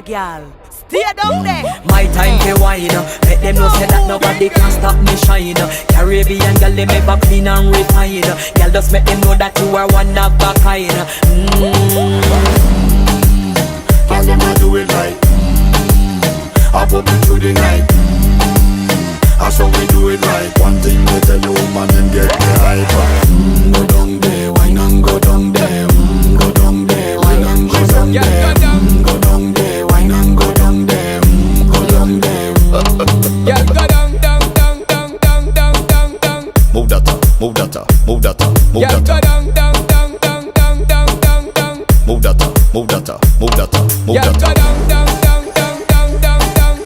there, girl. Stay down there. My time to wine. Let them know say that nobody can stop me shine. Caribbean girl, they make up clean and refine. Girl, just make them know that you are one of a kind. Girl, them a do it right. I put me through the night. That's how we do it right. One thing they tell you, man, and get the hype. Go down there, wine and go down there. Go down there, wine and go down there. Go down there, wine and go down there. Go down there. Yeah, go down, down, down, down, down, down, down, down. Move that up, move that up, move that up, move Yeah, that go up.